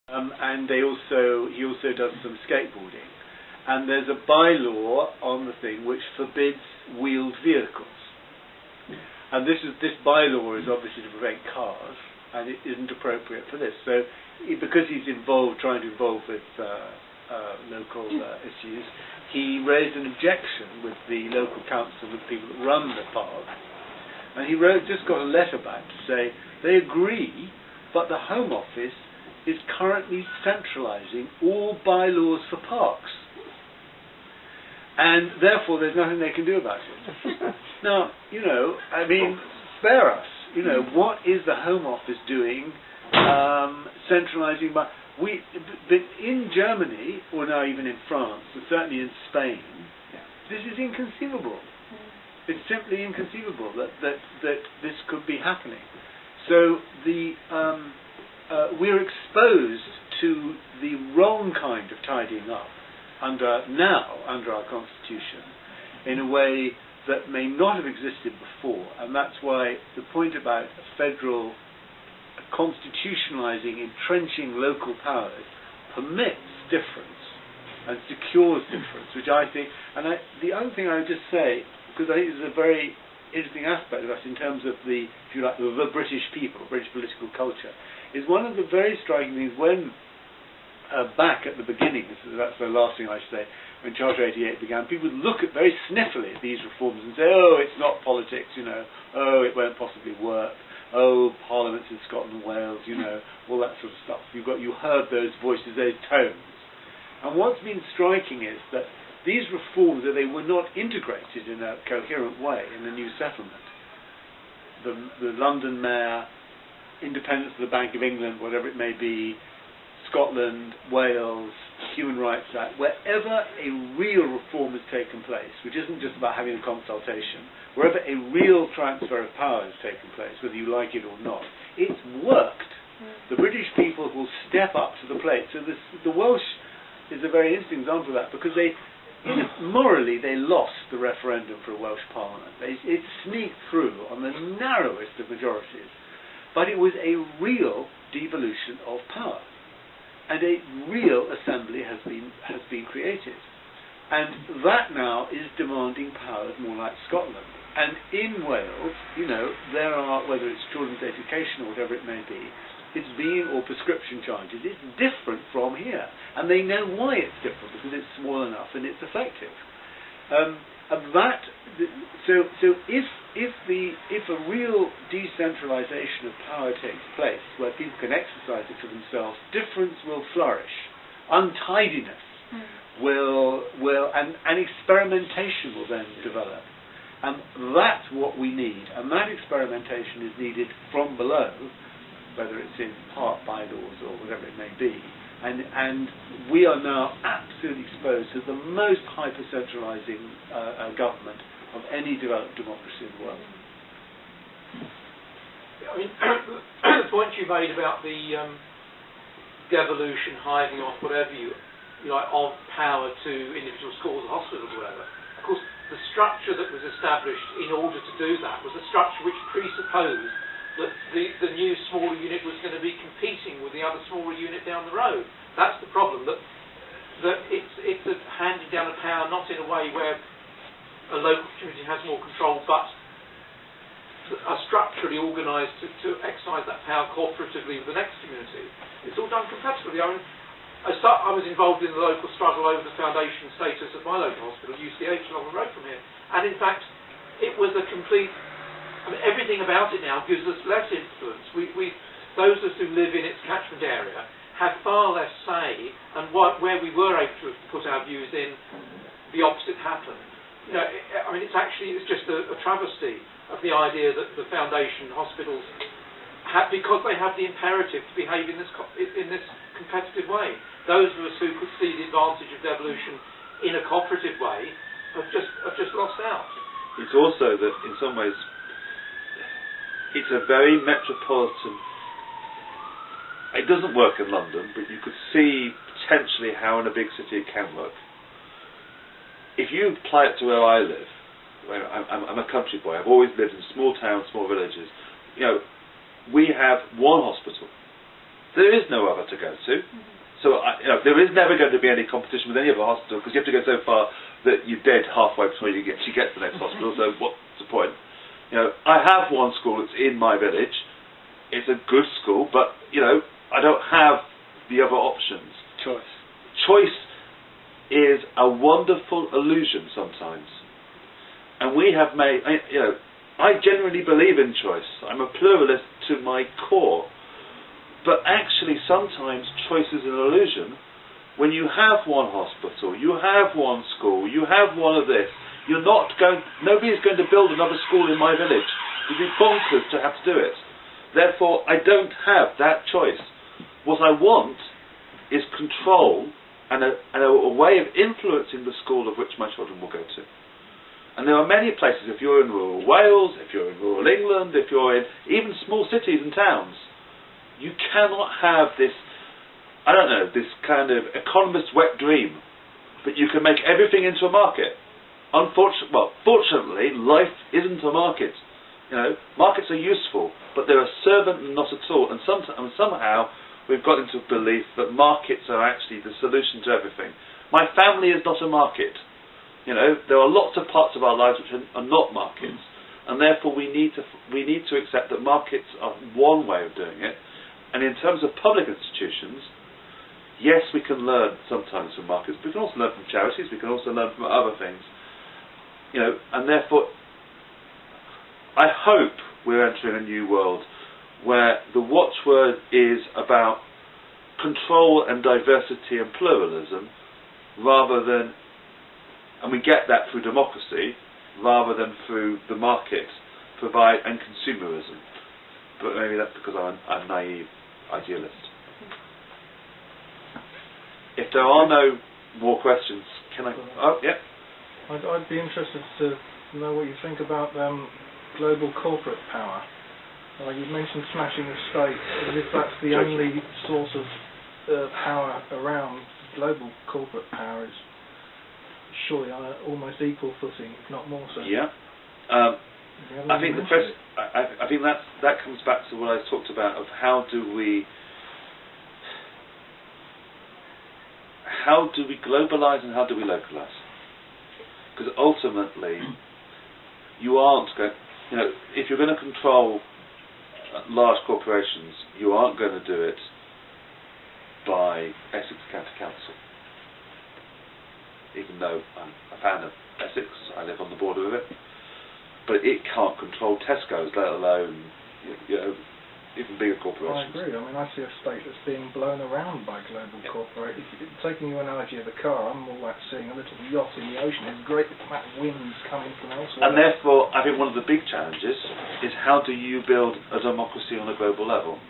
And he also does some skateboarding. And there's a bylaw on the thing which forbids wheeled vehicles. And this bylaw is obviously to prevent cars, and it isn't appropriate for this. So, because he's trying to involve with local issues, he raised an objection with the local council, with the people that run the park, and he just got a letter back to say they agree, but the Home Office is currently centralising all bylaws for parks, and therefore there's nothing they can do about it. Now, spare us. What is the Home Office doing centralising by... But in Germany, or now even in France, and certainly in Spain, this is inconceivable. It's simply inconceivable that this could be happening. So we're exposed to the wrong kind of tidying up under our Constitution in a way that may not have existed before, and that's why the point about federal constitutionalizing, entrenching local powers permits difference and secures difference, which I think, the other thing I would just say, because I think this is a very interesting aspect of us in terms of the British people, British political culture, is one of the very striking things when back at the beginning, that's the last thing I should say, when Charter 88 began, people would look very sniffily at these reforms and say, oh, it's not politics, oh, it won't possibly work, oh, parliaments in Scotland and Wales, all that sort of stuff. You heard those voices, those tones. And what's been striking is that these reforms, that they were not integrated in a coherent way in the new settlement. The London Mayor, independence of the Bank of England, whatever it may be, Scotland, Wales, Human Rights Act, wherever a real reform has taken place, which isn't just about having a consultation, wherever a real transfer of power has taken place, whether you like it or not, it's worked. The British people will step up to the plate. So the Welsh is a very interesting example of that, because morally they lost the referendum for a Welsh Parliament. It sneaked through on the narrowest of majorities, but it was a real devolution of power. And a real assembly has been created, and that now is demanding powers more like Scotland. And in Wales, there are, whether it's children's education or whatever it may be, or prescription charges, it's different from here, and they know why it's different, because it's small enough and it's effective. If a real decentralisation of power takes place, where people can exercise it for themselves, difference will flourish. Untidiness and experimentation will then develop. And that's what we need. And that experimentation is needed from below, whether it's in park bylaws or whatever it may be. And we are now absolutely exposed to the most hyper-centralising government of any developed democracy in the world. The point you made about the devolution, hiving off, whatever you like, of power to individual schools or hospitals or whatever, of course, the structure that was established in order to do that was a structure which presupposed that the new smaller unit was going to be competing with the other smaller unit down the road. That's the problem, that it's a handing down of power not in a way where a local community has more control, but are structurally organised to exercise that power cooperatively with the next community. It's all done competitively. I was involved in the local struggle over the foundation status of my local hospital, UCH, along the road from here, and in fact it was a complete... everything about it now gives us less influence. Those of us who live in its catchment area have far less say, and where we were able to put our views in, the opposite happened. It's just a travesty of the idea that the foundation hospitals, because they have the imperative to behave in this competitive way. Those of us who could see the advantage of devolution in a cooperative way have just lost out. It's also that in some ways it's a very metropolitan. It doesn't work in London, but you could see potentially how in a big city it can work. If you apply it to where I live, I'm a country boy. I've always lived in small towns, small villages. We have one hospital. there is no other to go to. So there is never going to be any competition with any other hospital, because you have to go so far that you're dead halfway before you get to the next hospital. So what's the point? I have one school that's in my village. It's a good school, but I don't have the other options. Choice is a wonderful illusion sometimes, and we have made. I genuinely believe in choice. I'm a pluralist to my core. But actually, sometimes choice is an illusion. When you have one hospital, you have one school, you have one of this, nobody's going to build another school in my village. You'd be bonkers to have to do it. Therefore, I don't have that choice. What I want is control and a way of influencing the school of which my children will go to. And there are many places, if you're in rural Wales, if you're in rural England, if you're in even small cities and towns, you cannot have this, this kind of economist's wet dream, but you can make everything into a market. Fortunately, life isn't a market. Markets are useful, but they're a servant and not a tool. And somehow we've got into a belief that markets are actually the solution to everything. My family is not a market. There are lots of parts of our lives which are not markets, and therefore we need to accept that markets are one way of doing it. And in terms of public institutions, yes, we can learn sometimes from markets, but we can also learn from charities, we can also learn from other things. And therefore, I hope we're entering a new world where the watchword is about control and diversity and pluralism, rather than, and we get that through democracy, rather than through the market and consumerism. But maybe that's because I'm a naive idealist. If there are no more questions, can I? Oh, yeah. I'd be interested to know what you think about global corporate power. You mentioned smashing the state, as if that's the only source of power around. Global corporate power is surely on almost equal footing, if not more so. Yeah. I think I think that comes back to what I talked about of how do we globalise and how do we localise? Because ultimately, you aren't going. If you're going to control large corporations, you aren't going to do it by Essex County Council. Even though I'm a fan of Essex, I live on the border of it. But it can't control Tesco's, let alone even bigger corporations. I agree. I see a state that's being blown around by global corporations. Taking your analogy of the car, I'm all about seeing a little yacht in the ocean. There's great amount of winds coming from elsewhere. And therefore, I think one of the big challenges is how do you build a democracy on a global level?